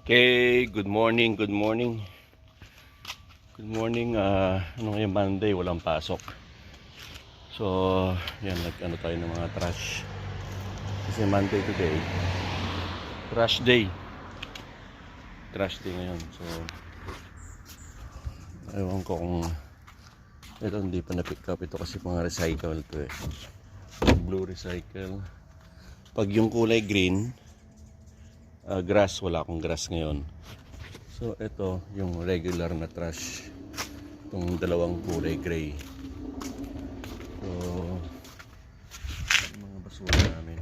Okay, good morning, good morning. Good morning, ano ngayon, Monday, walang pasok. So, yan, nag-ano tayo ng mga trash. Kasi Monday today, trash day. Trash day ngayon. So, ewan ko kung ito hindi pa na-pick up. Ito kasi mga recycle to eh. Blue recycle. Pag yung kulay green, grass, wala akong grass ngayon. So ito yung regular na trash, itong dalawang kulay gray. So mga basura namin,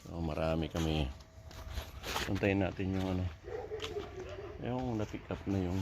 so marami kami. Puntayin natin yung ano, yung na-pick up na yung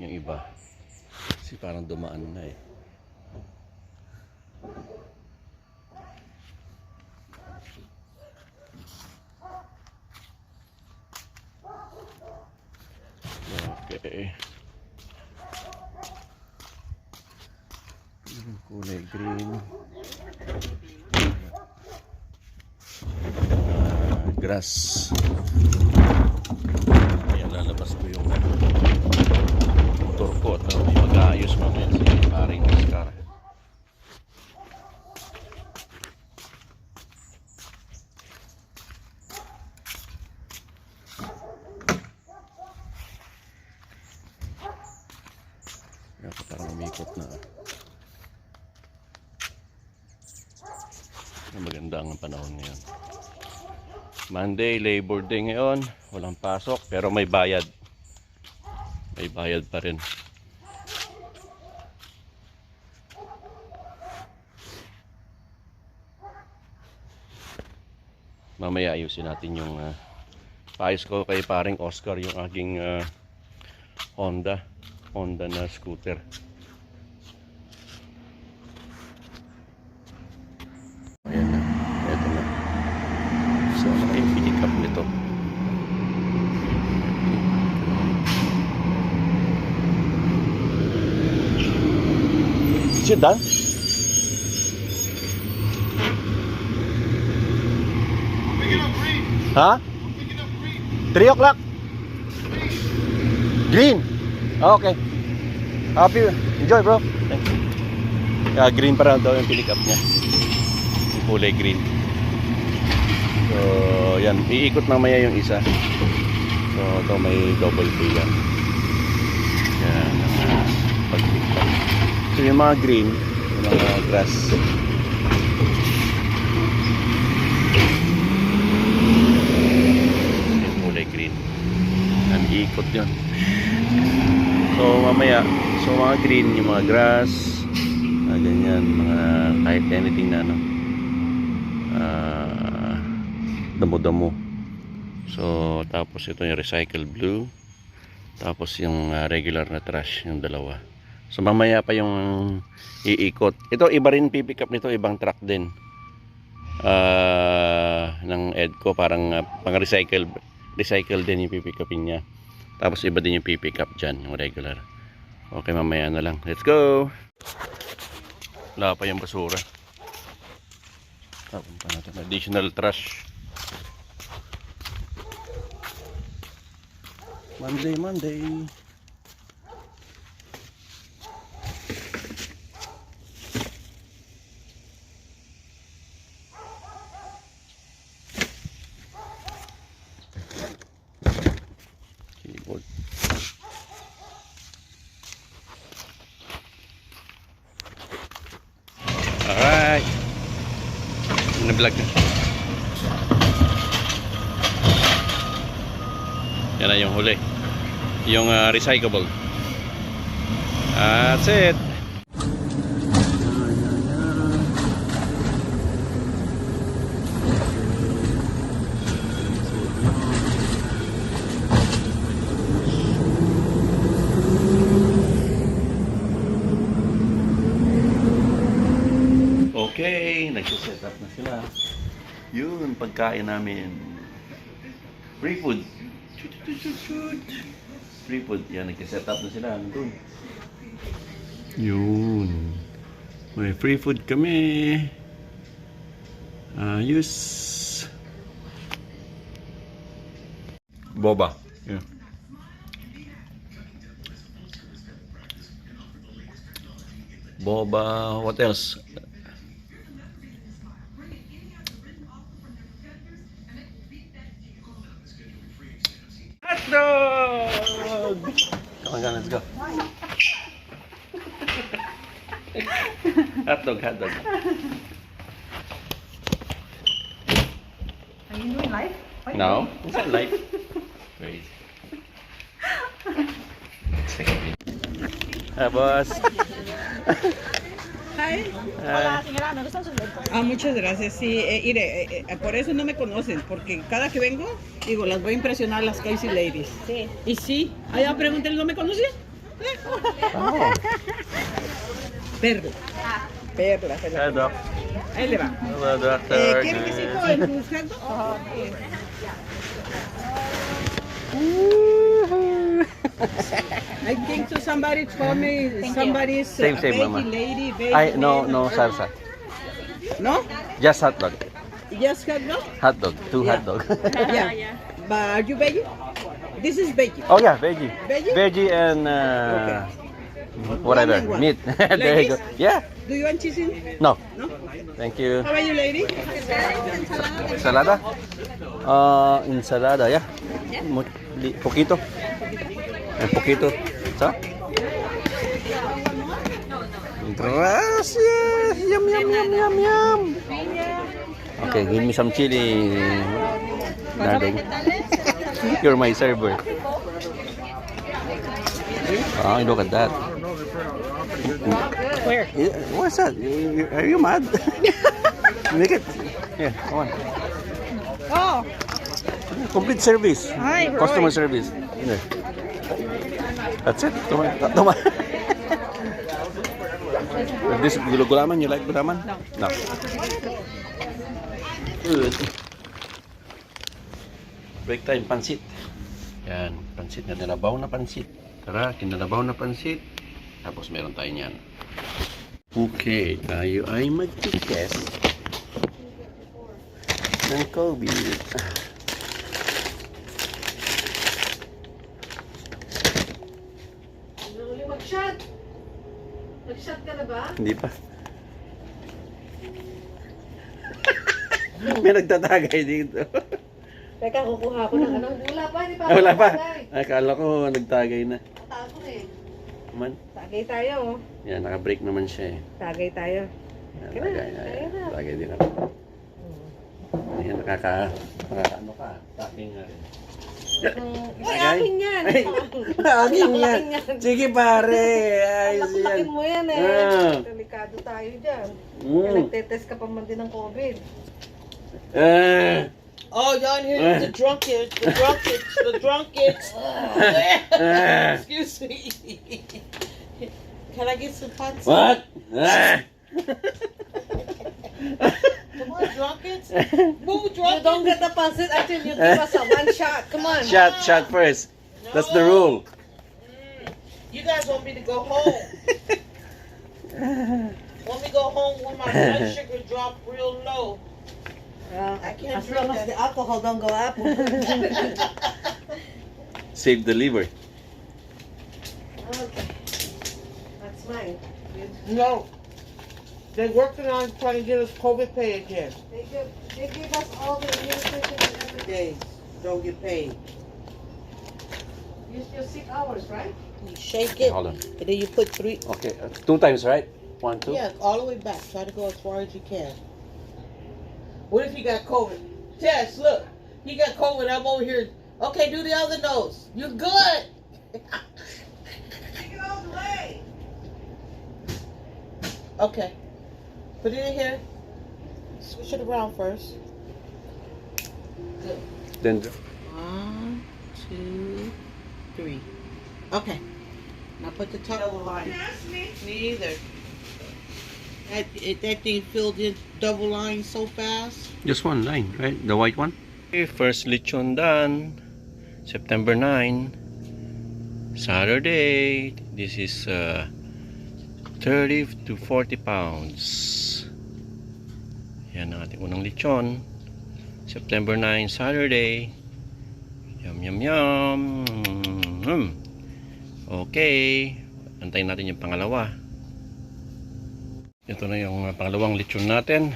iba kasi parang dumaan na eh. Okay. Kulay green. Grass. Ayan, lalabas ko yung motor ko at may mag-aayos mamaya si paring Oscar. Ayan, parang umikot na. Maganda ang panahon ngayon. Monday, Labor Day ngayon. Walang pasok pero may bayad. May bayad pa rin. Mamaya ayusin natin yung paayos ko kay paring Oscar yung aking Honda na scooter. Ayan na, eto na. So ano yung pick up nito? Sit down. Ha? 3 o'clock. Green. Okay. Happy. Enjoy, bro. Thank you. Green para daw yung pick up niya. Yung kulay green. So, yan. Iikot mamaya yung isa. So, ito may double pay yan. Yan. Pag-pick up. So, yung mga green, yung mga grass. Yung kulay green. Yan, iikot yun. So, mamaya, so mga green, yung mga grass, ganyan, mga kahit anything na ano, damo-damo. So, tapos ito yung recycle blue, tapos yung regular na trash, yung dalawa. So, mamaya pa yung iikot. Ito, iba rin pipick up nito, ibang truck din. Ng EDCO, parang pang recycle din yung pipick upin niya. Tapos iba din yung pipick up dyan, yung regular. Okay, mamaya na lang. Let's go! Wala pa yung basura. Tapon pa natin. Additional trash. Monday. Keyboard. Alright. Na-vlog na. Yan na yung huli. Yung recyclable. That's it. Okay, nagsiset up na sila. Yun, pagkain namin. Free food. Free food. Yan, nagsiset up na sila. Nandun. Yun. May free food kami. Ayos. Boba. Yeah. Boba. What else? Hot dog! Come on, let's go. Hot dog, hot dog. Are you doing live? No, it's not live. Crazy. Boss. Hi. Hola, señora, me gustan sus lentes. Muchas gracias. Sí, mire, por eso no me conocen, porque cada que vengo, digo, las voy a impresionar las Casey Ladies. Sí. Y sí, allá pregúntenle, ¿no me conocían? Oh. Perla. Perla. Hello, Doc. Ahí le va. Hello, doctor. ¿Quiere que sigo en buscando? I think so somebody told me somebody's Same, mama. lady, No salsa. No? Just hot dog. Just hot dog? Hot dog. Two hot dog. Yeah. But are you veggie? This is veggie. Oh yeah, veggie. Veggie? Veggie and whatever. One and one. Meat. There Like you go. this? Yeah. Do you want cheese in? No. No? Thank you. How about you, lady? Ensalada? Ensalada, yeah. Poquito. Un poquito. ¿Sa? Gracias. Yum, yum, yum, yum, yum. Okay, give me some chili, darling. You're my server. Oh, look at that. Where? What's that? Are you mad? Make it. Yeah, come on. Oh, Complete service. Hi, Roy. Customer service. There. That's it. Toma. This gulaman, you like gulaman? No. No. Good. Break time, pansit. Yan, pansit na tinalabaw na pansit. Tara, kinalabaw na pansit. Tapos meron tayo niyan. Okay, tayo ay mag-test ng COVID. mag-shot. Nag-shot ka na ba? Hindi pa. May nagtatagay dito. Teka, kukuha ko ng ano. Wala pa, hindi pa. Wala pa. Akala ko nagtagay na. Tago eh. Man. Tagay tayo. Yan, naka-break naman siya eh. Tagay tayo. Yan, Kaya na, tagay na. kaya na. Tagay din ako. Yan, nakaka-ano ka. Taking nga rin. Ay, akin yan. Akin yan. Sige pare. Ayos yan. Lakin mo yan eh. Ah. Delikado tayo dyan. Mm. Nagtetest ka pa man din ng COVID. Oh, y'all here the drunkards, the drunkards. Excuse me. Can I get some pots? What? Come on, drunkards. Move, You don't drunkards. get the pancit until you give us a one shot. Come on. Shot first. That's the rule. You guys want me to go home? Want me to go home when my blood sugar drop real low? I can't As drink long as that. the alcohol don't go up. Save the liver. Okay. That's mine. No. They're working on trying to get us COVID pay again. They give us all the nutrition and everything. Days don't get paid. You still 6 hours, right? You shake it, Hold on. and then you put 3. Okay, 2 times, right? 1, 2. Yeah, all the way back. Try to go as far as you can. What if you got COVID? Tess, look. He got COVID. I'm over here. Okay, do the other nose. You're good. Take it all the way. Okay. Put it in here. Switch it around first. Good. Then 1, 2, 3. Okay. Now put the top. Me either. That thing filled in double line so fast. just one line, right? The white one. Okay, first lechon done. September 9. Saturday. This is 30 to 40 pounds. Yan ang ating unang lechon. September 9, Saturday. Yum, yum, yum. Okay. Antayin natin yung pangalawa. Ito na yung pangalawang lechon natin.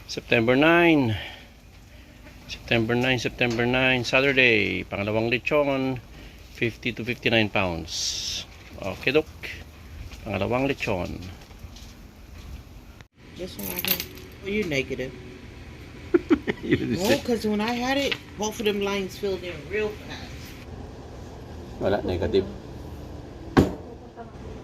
September 9. September 9, Saturday. Pangalawang lechon. 50 to 59 pounds. Okay, dok. Pangalawang lechon. This one right here. Oh, you're negative. No, because when I had it, both of them lines filled in real fast. Wala, negative.